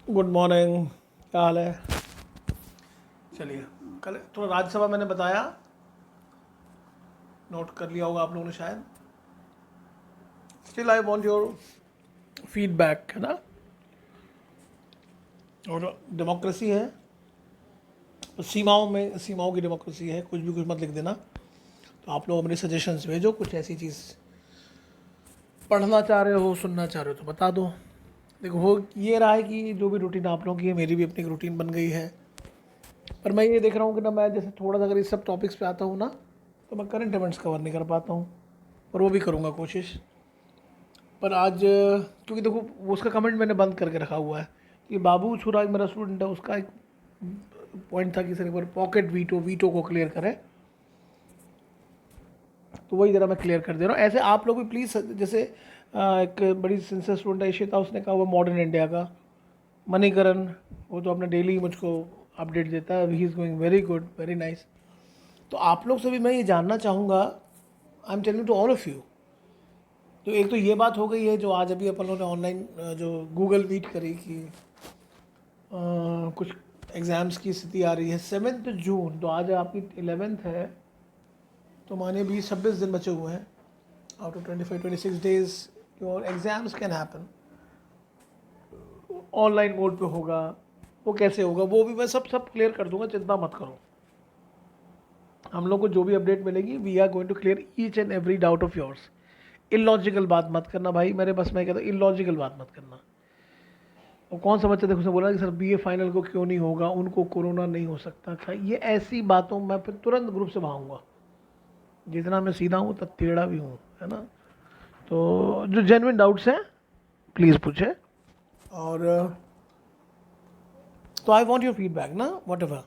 Good morning. क्या हाल है? चलिए, कल थोड़ा राज्यसभा मैंने बताया, नोट कर लिया होगा आप लोगों ने शायद। Still I want your feedback, है ना। और डेमोक्रेसी है तो सीमाओं की डेमोक्रेसी है, कुछ मत लिख देना। तो आप लोग अपने सजेशंस भेजो, कुछ ऐसी चीज़ पढ़ना चाह रहे हो, सुनना चाह रहे हो तो बता दो। देखो, हो ये रहा है कि जो भी रूटीन आप लोगों की है, मेरी भी अपनी रूटीन बन गई है। पर मैं ये देख रहा हूँ कि ना, मैं जैसे थोड़ा सा अगर इस सब टॉपिक्स पे आता हूँ ना, तो मैं करंट इवेंट्स कवर नहीं कर पाता हूँ, पर वो भी करूँगा कोशिश। पर आज क्योंकि देखो, वो उसका कमेंट मैंने बंद करके रखा हुआ है कि बाबू छुरा एक मेरा स्टूडेंट है, उसका एक पॉइंट था कि सर एक बार पॉकेट वीटो को क्लियर करें, तो वही ज़रा मैं क्लियर कर दे रहा हूँ। ऐसे आप लोग भी प्लीज़, जैसे एक बड़ी सिंसियर स्टूडेंट है इशिता, उसने कहा हुआ मॉडर्न इंडिया का। मणिकरण, वो तो अपना डेली मुझको अपडेट देता है, he is going very good, very nice. तो आप लोग से भी मैं ये जानना चाहूँगा, I am telling to all of you. तो एक तो ये बात हो गई है जो आज अभी अपन लोगों ने ऑनलाइन जो गूगल मीट करी कि कुछ एग्ज़ाम्स की स्थिति आ रही है 7 जून, तो आज आपकी 11th है, तो मानिए 20-26 दिन बचे हुए हैं। Out of 25-26 days your exams can happen. Online mode पे होगा, वो कैसे होगा वो भी मैं सब क्लियर कर दूंगा, चिंता मत करो। हम लोग को जो भी अपडेट मिलेगी, we are going to clear each and every doubt of yours. Illogical बात मत करना भाई, मेरे बस मैं कहता हूँ इलॉजिकल बात मत करना। और कौन सा बच्चा देखो उसने बोला कि सर बीए फाइनल को क्यों नहीं होगा, उनको कोरोना नहीं हो सकता था, ये ऐसी बातों मैं फिर तुरंत ग्रुप से भागूंगा। जितना मैं सीधा हूँ उतना टेढ़ा भी हूँ, है ना। तो जो जेन्युइन डाउट्स हैं प्लीज़ पूछे। और तो आई वॉन्ट योर फीडबैक ना, वॉट एवर।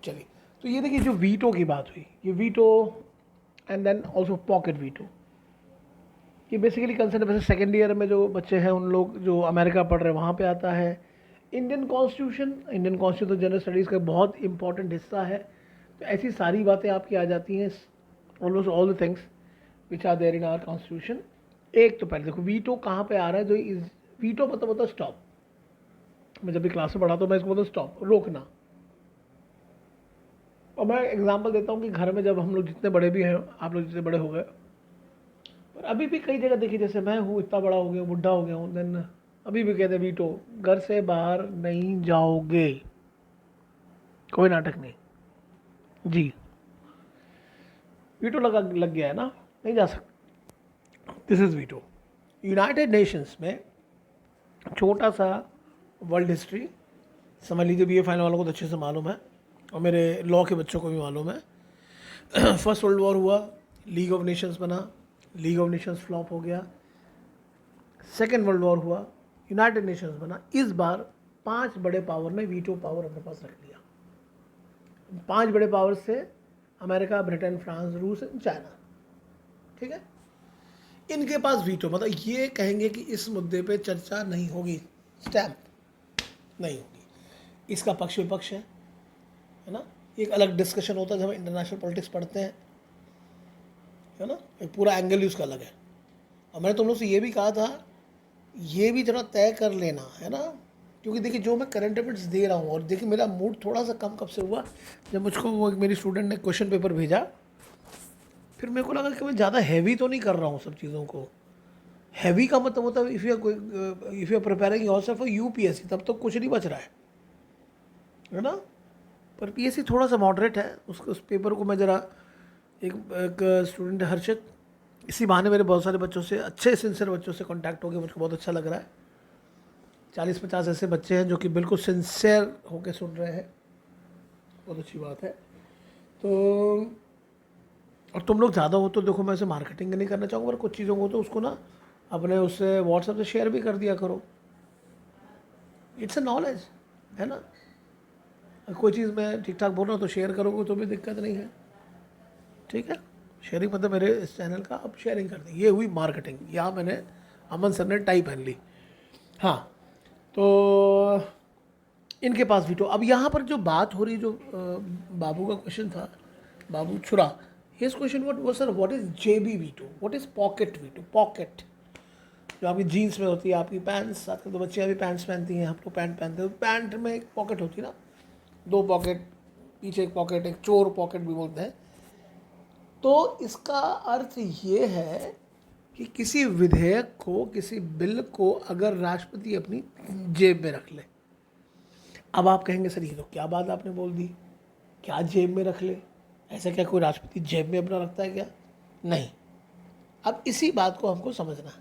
चलिए, तो ये देखिए जो वीटो की बात हुई, ये veto and then also pocket veto, ये बेसिकली कंसर्न वैसे सेकेंड ईयर में जो बच्चे हैं उन लोग जो अमेरिका पढ़ रहे हैं वहाँ पे आता है। इंडियन कॉन्स्टिट्यूशन तो जनरल स्टडीज़ का बहुत इंपॉर्टेंट हिस्सा है। तो ऐसी सारी बातें आपकी आ जाती हैं, almost all the things which are there in our constitution. एक तो पहले देखो वीटो कहाँ पे आ रहा है, जो इज वीटो मतलब होता है स्टॉप। मैं जब भी क्लास में पढ़ाता हूँ मैं इसको बोलता हूँ स्टॉप, रोकना। और मैं एग्जांपल देता हूँ कि घर में जब हम लोग जितने बड़े भी हैं, आप लोग जितने बड़े हो गए, पर अभी भी कई जगह देखिए, जैसे मैं हूँ इतना बड़ा हो गया, बुढ़ा हो गया हूँ, देन अभी भी कहते हैं वीटो, घर से बाहर नहीं जाओगे, कोई नाटक नहीं जी। वीटो लग गया है ना, नहीं जा सकते, this is veto. United Nations में छोटा सा वर्ल्ड हिस्ट्री समझ लीजिए, बीए फाइनल वालों को तो अच्छे से मालूम है और मेरे लॉ के बच्चों को भी मालूम है। फर्स्ट वर्ल्ड वॉर हुआ, लीग ऑफ नेशंस बना, लीग ऑफ नेशंस फ्लॉप हो गया। सेकेंड वर्ल्ड वॉर हुआ, यूनाइटेड नेशंस बना। इस बार 5 बड़े पावर ने वीटो पावर अपने पास रख लिया। 5 बड़े पावर से अमेरिका, ब्रिटेन, फ्रांस, रूस, चाइना, ठीक है। इनके पास वीटो मतलब ये कहेंगे कि इस मुद्दे पे चर्चा नहीं होगी, स्टैम्प नहीं होगी। इसका पक्ष विपक्ष है ना। एक अलग डिस्कशन होता है जब हम इंटरनेशनल पॉलिटिक्स पढ़ते हैं, है ना, एक पूरा एंगल ही उसका अलग है। और मैंने तुम लोग से ये भी कहा था, ये भी जरा तय कर लेना, है ना। क्योंकि देखिए जो मैं करंट अफेयर्स दे रहा हूँ, और देखिए मेरा मूड थोड़ा सा कम कब से हुआ, जब मुझको वो एक मेरी स्टूडेंट ने क्वेश्चन पेपर भेजा, फिर मेरे को लगा कि मैं ज़्यादा हैवी तो नहीं कर रहा हूँ सब चीज़ों को। हैवी का मतलब होता है if you are preparing yourself for UPSC, तब तो कुछ नहीं बच रहा है ना। पर पीएससी थोड़ा सा मॉडरेट है, उस पेपर को मैं ज़रा एक स्टूडेंट हर्षित, इसी बहाने मेरे बहुत सारे बच्चों से, अच्छे सिंसियर बच्चों से कांटेक्ट हो गया, मुझको बहुत अच्छा लग रहा है। 40-50 ऐसे बच्चे हैं जो कि बिल्कुल सिंसियर होकर सुन रहे हैं, बहुत अच्छी बात है। तो और तुम लोग ज़्यादा हो तो देखो, मैं इसे मार्केटिंग नहीं करना चाहूँगा, पर कुछ चीज़ों को तो उसको ना अपने उससे व्हाट्सएप से शेयर भी कर दिया करो। इट्स अ नॉलेज, है ना। कोई चीज़ मैं ठीक ठाक बोल रहा हूँ तो शेयर करोगे तो भी दिक्कत नहीं है, ठीक है। शेयरिंग मतलब मेरे इस चैनल का अब शेयरिंग कर दी, ये हुई मार्केटिंग। यहाँ मैंने अमन सर ने टाई पहन ली। हाँ, तो इनके पास भी तो अब यहाँ पर जो बात हो रही, जो बाबू का क्वेश्चन था, बाबू छुरा, his question what was sir, what is जेबी veto, what is pocket veto. Pocket जो आपकी जीन्स में होती है, आपकी पैंट्स, आजकल तो बच्चियाँ भी पैंट्स पहनती हैं, हम लोग पैंट पहनते हैं, पैंट में एक पॉकेट होती है ना, 2 पॉकेट, पीछे एक पॉकेट, एक चोर पॉकेट भी बोलते हैं। तो इसका अर्थ ये है कि किसी विधेयक को, किसी बिल को अगर राष्ट्रपति अपनी जेब में रख ले। अब आप कहेंगे सर ये तो क्या बात आपने बोल दी, क्या जेब में रख ले, ऐसा क्या कोई राष्ट्रपति जेब में अपना रखता है क्या? नहीं। अब इसी बात को हमको समझना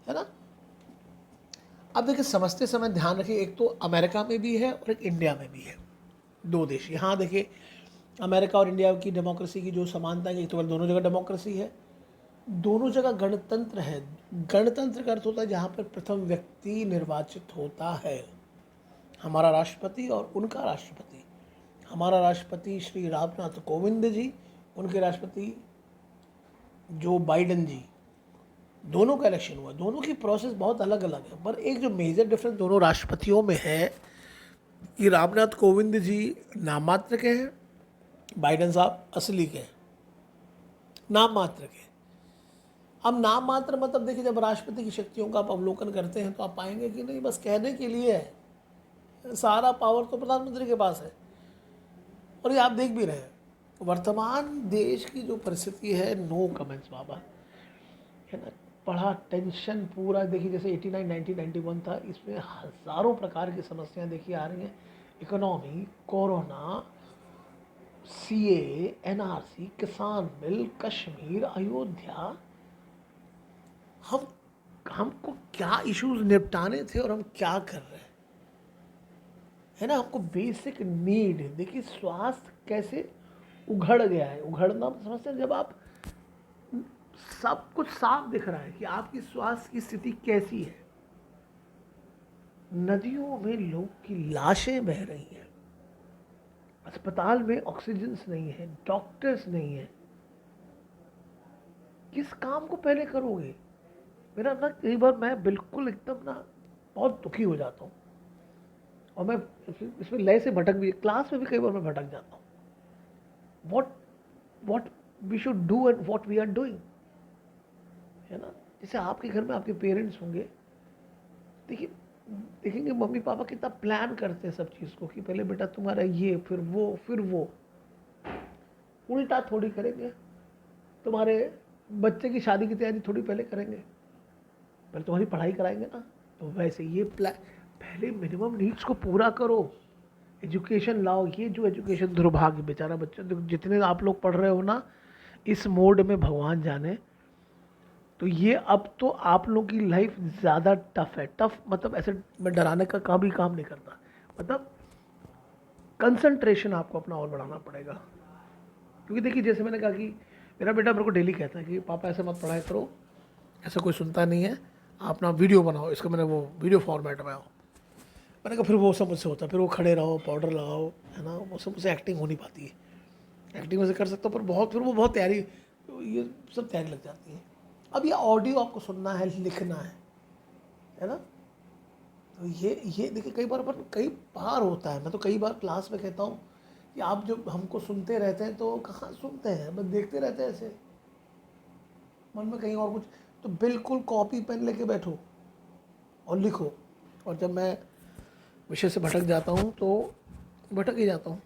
है ना। अब देखिए, समझते समय ध्यान रखिए, एक तो अमेरिका में भी है और एक इंडिया में भी है, 2 देश। यहाँ देखिए, अमेरिका और इंडिया की डेमोक्रेसी की जो समानता है, एक तो दोनों जगह डेमोक्रेसी है, दोनों जगह गणतंत्र है। गणतंत्र का अर्थ होता है जहाँ पर प्रथम व्यक्ति निर्वाचित होता है, हमारा राष्ट्रपति और उनका राष्ट्रपति। हमारा राष्ट्रपति श्री रामनाथ कोविंद जी, उनके राष्ट्रपति जो बाइडन जी, दोनों का इलेक्शन हुआ। दोनों की प्रोसेस बहुत अलग अलग है, पर एक जो मेजर डिफरेंस दोनों राष्ट्रपतियों में है कि रामनाथ कोविंद जी नाम मात्र के हैं, बाइडन साहब असली के हैं, नाम मात्र के। अब नाम मात्र मतलब देखिए, जब राष्ट्रपति की शक्तियों का आप अवलोकन करते हैं तो आप पाएंगे कि नहीं, बस कहने के लिए है, सारा पावर तो प्रधानमंत्री के पास है। और ये आप देख भी रहे हैं, वर्तमान देश की जो परिस्थिति है, नो कमेंट्स बाबा, है ना। बड़ा टेंशन पूरा देखिए, जैसे 89, 90, 91 था, इसमें हज़ारों प्रकार की समस्याएं देखिए आ रही हैं। इकोनॉमी, कोरोना, सीए, एनआरसी, किसान बिल, कश्मीर, अयोध्या, हमको क्या इश्यूज निपटाने थे और हम क्या कर रहे हैं, है ना। हमको बेसिक नीड देखिए, स्वास्थ्य कैसे उघड़ गया है। उघड़ना समझते हैं, जब आप सब कुछ साफ दिख रहा है कि आपकी स्वास्थ्य की स्थिति कैसी है। नदियों में लोग की लाशें बह रही हैं, अस्पताल में ऑक्सीजन नहीं है, डॉक्टर्स नहीं है। किस काम को पहले करोगे? मेरा ना कई बार मैं बिल्कुल एकदम ना बहुत दुखी हो जाता हूँ, और मैं इसमें लय से भटक भी, क्लास में भी कई बार मैं भटक जाता हूँ। What we should do and what we are doing, है ना। जैसे आपके घर में आपके पेरेंट्स होंगे, देखिए, देखेंगे मम्मी पापा कितना प्लान करते हैं सब चीज़ को, कि पहले बेटा तुम्हारा ये, फिर वो, फिर वो। उल्टा थोड़ी करेंगे, तुम्हारे बच्चे की शादी की तैयारी थोड़ी पहले करेंगे, पहले तुम्हारी पढ़ाई कराएंगे ना। तो वैसे ये पहले मिनिमम नीड्स को पूरा करो, एजुकेशन लाओ। ये जो एजुकेशन दुर्भाग्य, बेचारा बच्चा, जितने आप लोग पढ़ रहे हो ना इस मोड में, भगवान जाने, तो ये अब तो आप लोग की लाइफ ज़्यादा टफ है। टफ मतलब ऐसे मैं डराने का काम नहीं करता, मतलब कंसंट्रेशन आपको अपना और बढ़ाना पड़ेगा। क्योंकि देखिए, जैसे मैंने कहा कि मेरा बेटा मेरे को डेली कहता है कि पापा ऐसे मत पढ़ाई करो, ऐसा कोई सुनता नहीं है, आप अपना वीडियो बनाओ, इसका मैंने वो वीडियो फॉर्मेट में आओ। मैंने कहा फिर वो सब मुझसे होता है, फिर वो खड़े रहो, पाउडर लगाओ, है ना, वो सब मुझसे एक्टिंग हो नहीं पाती है। एक्टिंग वैसे कर सकता हूँ, पर बहुत, फिर वो बहुत तैयारी, ये सब तैयारी लग जाती है। अब ये ऑडियो आपको सुनना है, लिखना है ना। तो ये देखिए, कई बार होता है, मैं तो कई बार क्लास में कहता हूँ कि आप जो हमको सुनते रहते हैं तो कहाँ सुनते हैं, बस देखते रहते हैं ऐसे, मन में कहीं और कुछ। तो बिल्कुल कॉपी पेन लेके बैठो और लिखो। और जब मैं विषय से भटक जाता हूँ तो भटक ही जाता हूँ।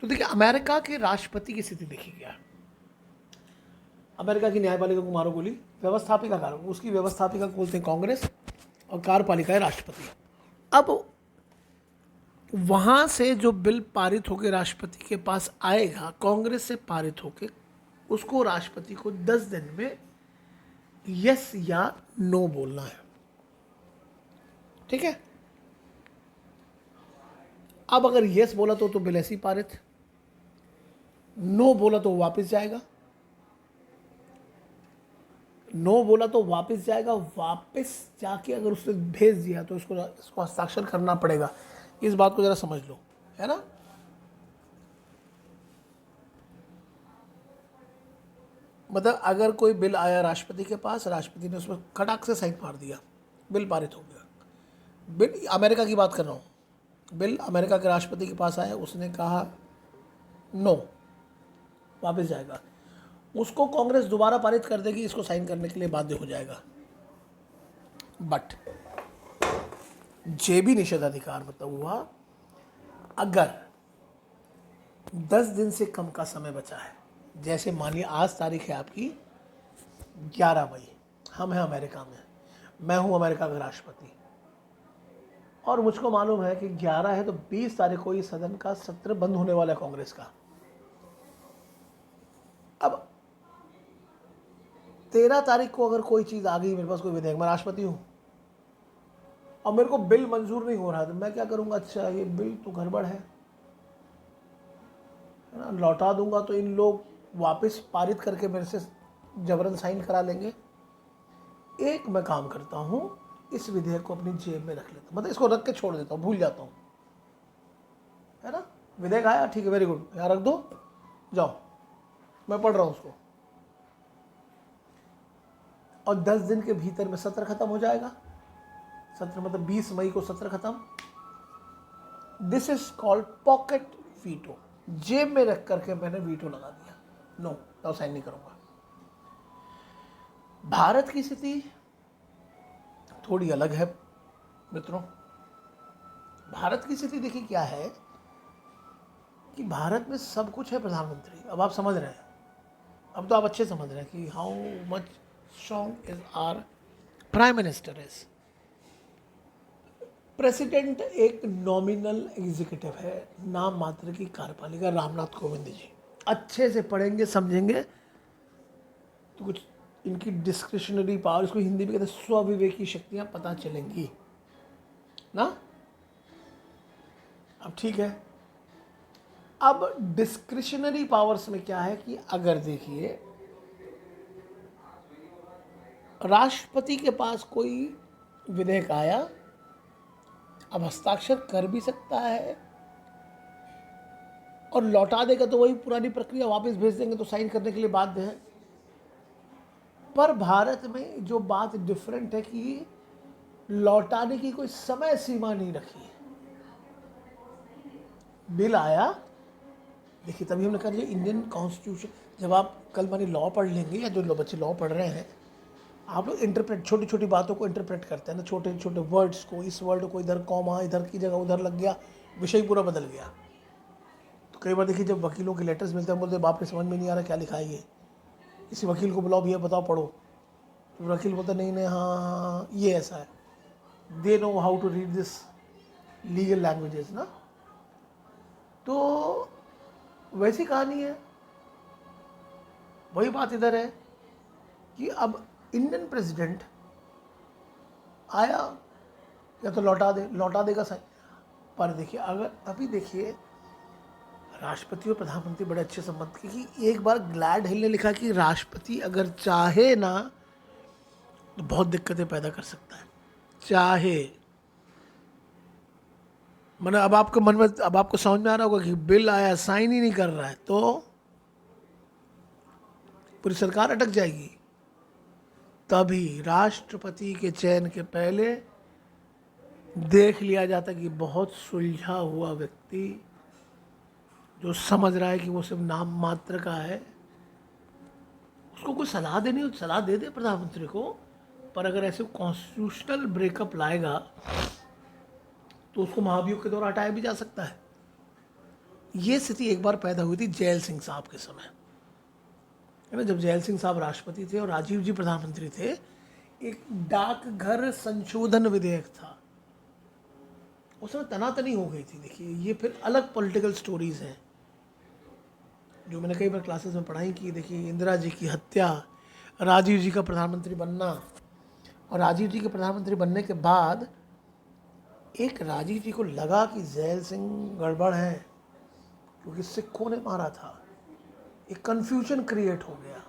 तो देखिए, अमेरिका के राष्ट्रपति की स्थिति देखिए क्या है। अमेरिका की न्यायपालिका को मारो गोली, व्यवस्थापिका कार, उसकी व्यवस्थापिका को बोलते हैं कांग्रेस, और कार्यपालिका है राष्ट्रपति। अब वहाँ से जो बिल पारित होकर राष्ट्रपति के पास आएगा, कांग्रेस से पारित होकर, उसको राष्ट्रपति को 10 दिन में यस या नो बोलना है, ठीक है। अब अगर यस बोला तो बिल ऐसे ही पारित, नो बोला तो वापस जाएगा, नो बोला तो वापस जाएगा, वापस जाके अगर उसने भेज दिया तो इसको हस्ताक्षर करना पड़ेगा। इस बात को जरा समझ लो, है ना। मतलब अगर कोई बिल आया राष्ट्रपति के पास, राष्ट्रपति ने उसमें खटाक से साइन मार दिया, बिल पारित हो गया। बिल अमेरिका की बात कर रहा हूँ, बिल अमेरिका के राष्ट्रपति के पास आया, उसने कहा नो, वापस जाएगा। उसको कांग्रेस दोबारा पारित कर देगी, इसको साइन करने के लिए बाध्य हो जाएगा। बट जेबी निषेधाधिकार मतलब हुआ, अगर 10 दिन से कम का समय बचा है, जैसे मानिए आज तारीख है आपकी 11 मई, हम हैं अमेरिका में, मैं हूं अमेरिका का राष्ट्रपति, और मुझको मालूम है कि 11 है तो 20 तारीख को ये सदन का सत्र बंद होने वाला है कांग्रेस का। अब 13 तारीख को अगर कोई चीज़ आ गई मेरे पास, कोई विधेयक, मैं राष्ट्रपति हूँ और मेरे को बिल मंजूर नहीं हो रहा, तो मैं क्या करूँगा, अच्छा ये बिल तो गड़बड़ है ना, लौटा दूंगा तो इन लोग वापस पारित करके मेरे से जबरन साइन करा लेंगे। एक मैं काम करता हूँ, इस विधेयक को अपनी जेब में रख लेता हूँ, मतलब इसको रख के छोड़ देता हूँ, भूल जाता हूँ, है ना। विधेयक आया, ठीक है, वेरी गुड, यहाँ रख दो, जाओ, मैं पढ़ रहा हूँ उसको, और 10 दिन के भीतर में सत्र खत्म हो जाएगा। सत्र मतलब 20 मई को सत्र खत्म। This is called pocket veto. जेब में रख करके मैंने वीटो लगा दिया, नो, तो साइन नहीं करूंगा। भारत की स्थिति थोड़ी अलग है मित्रों। भारत की स्थिति देखिए क्या है कि भारत में सब कुछ है प्रधानमंत्री। अब आप समझ रहे हैं, अब तो आप अच्छे समझ रहे हैं कि how much strong is our prime minister is. President एक नॉमिनल एग्जीक्यूटिव है, नाम मात्र की कार्यपालिका, रामनाथ कोविंद जी। अच्छे से पढ़ेंगे समझेंगे तो कुछ इनकी डिस्क्रिशनरी पावर, इसको हिंदी में कहते हैं स्वविवेकी शक्तियां पता चलेंगी ना। अब ठीक है, अब डिस्क्रिशनरी पावर्स में क्या है कि अगर देखिए राष्ट्रपति के पास कोई विधेयक आया, अब हस्ताक्षर कर भी सकता है और लौटा देगा तो वही पुरानी प्रक्रिया, वापस भेज देंगे तो साइन करने के लिए बाध्य है। पर भारत में जो बात डिफरेंट है कि लौटाने की कोई समय सीमा नहीं रखी है। बिल आया, देखिए तभी हमने कहा इंडियन कॉन्स्टिट्यूशन, जब आप कल मानी लॉ पढ़ लेंगे या जो बच्चे लॉ पढ़ रहे हैं, आप लोग इंटरप्रेट, छोटी छोटी बातों को इंटरप्रेट करते हैं ना, छोटे छोटे वर्ड्स को, इस वर्ड को इधर कॉमा इधर की जगह उधर लग गया, विषय पूरा बदल गया। तो कई बार देखिए जब वकीलों के लेटर्स मिलते हैं, बोलते बाप रे समझ में नहीं आ रहा क्या लिखा है ये, किसी वकील को बुलाओ, भैया बताओ पढ़ो, तो वकील बोलता नहीं नहीं हाँ ये ऐसा है, they know how to read this legal languages ना। तो वैसी कहानी है, वही बात इधर है कि अब इंडियन प्रेसिडेंट आया या तो लौटा देगा सही। पर देखिए अगर अभी देखिए राष्ट्रपति और प्रधानमंत्री बड़े अच्छे संबंध के, कि एक बार ग्लैड हिल ने लिखा कि राष्ट्रपति अगर चाहे ना तो बहुत दिक्कतें पैदा कर सकता है, चाहे। मैंने अब आपके मन में, अब आपको समझ में आ रहा होगा कि बिल आया, साइन ही नहीं कर रहा है तो पूरी सरकार अटक जाएगी। तभी राष्ट्रपति के चयन के पहले देख लिया जाता कि बहुत सुलझा हुआ व्यक्ति जो समझ रहा है कि वो सिर्फ नाम मात्र का है, उसको कोई सलाह देनी हो सलाह दे दे प्रधानमंत्री को। पर अगर ऐसे कॉन्स्टिट्यूशनल ब्रेकअप लाएगा तो उसको महाभियोग के द्वारा हटाया भी जा सकता है। ये स्थिति एक बार पैदा हुई थी जैल सिंह साहब के समय, है ना, जब जैल सिंह साहब राष्ट्रपति थे और राजीव जी प्रधानमंत्री थे। एक डाकघर संशोधन विधेयक था, उसमें तनातनी हो गई थी। देखिए ये फिर अलग पॉलिटिकल स्टोरीज हैं जो मैंने कई बार क्लासेस में पढ़ाई की। देखिए इंदिरा जी की हत्या, राजीव जी का प्रधानमंत्री बनना, और राजीव जी के प्रधानमंत्री बनने के बाद एक राजीव जी को लगा कि जैल सिंह गड़बड़ है क्योंकि सिखों ने मारा था, एक कन्फ्यूजन क्रिएट हो गया।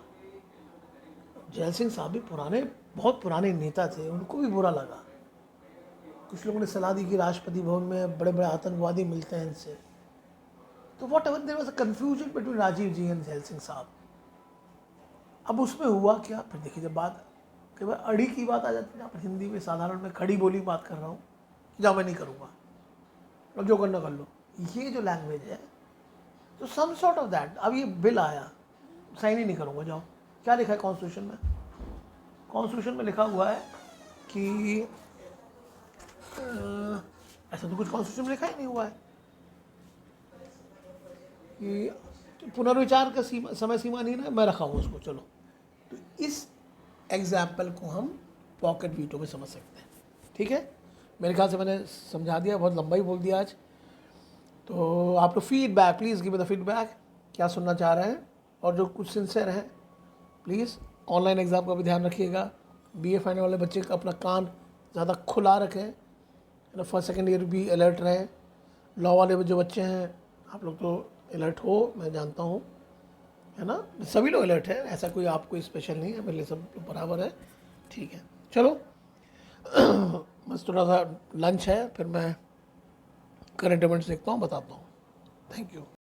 जैल सिंह साहब भी बहुत पुराने नेता थे, उनको भी बुरा लगा। कुछ लोगों ने सलाह दी कि राष्ट्रपति भवन में बड़े बड़े आतंकवादी मिलते हैं इनसे, तो whatever there was a confusion between Rajiv ji and Zail Singh sahab. अब उसमें हुआ क्या, फिर देखिए जब बात कई बार अड़ी की बात आ जाती है, आप हिंदी में साधारण में खड़ी बोली बात कर रहा हूँ, जहाँ मैं नहीं करूँगा, अब जो करना कर लो, ये जो लैंग्वेज है, तो सम सॉर्ट ऑफ दैट। अब ये बिल आया साइन ही नहीं करूँगा, जाओ। क्या लिखा है कॉन्स्टिट्यूशन में? कॉन्स्टिट्यूशन में लिखा हुआ है कि ऐसा तो कुछ कॉन्स्टिट्यूशन में लिखा ही नहीं हुआ है कि पुनर्विचार का समय सीमा नहीं ना, मैं रखा हूँ उसको। चलो, तो इस एग्जाम्पल को हम पॉकेट वीटो में समझ सकते हैं। ठीक है, मेरे ख्याल से मैंने समझा दिया, बहुत लंबा ही बोल दिया आज। तो आप लोग feedback, please give me the feedback, क्या सुनना चाह रहे हैं। और जो कुछ सिंसियर हैं, प्लीज़ ऑनलाइन एग्ज़ाम का भी ध्यान रखिएगा। बीए फाइनल वाले बच्चे का अपना कान ज़्यादा खुला रखें, ना, फर्स्ट सेकेंड ईयर भी अलर्ट रहें। लॉ वाले जो बच्चे हैं, आप लोग तो अलर्ट हो, मैं जानता हूँ, है ना, सभी लोग अलर्ट हैं, ऐसा कोई आपको स्पेशल नहीं है, मेरे लिए सब बराबर है। ठीक है, चलो बस थोड़ा सा लंच है, फिर मैं करंट इवेंट्स देखता हूँ, बताता हूँ। Thank you.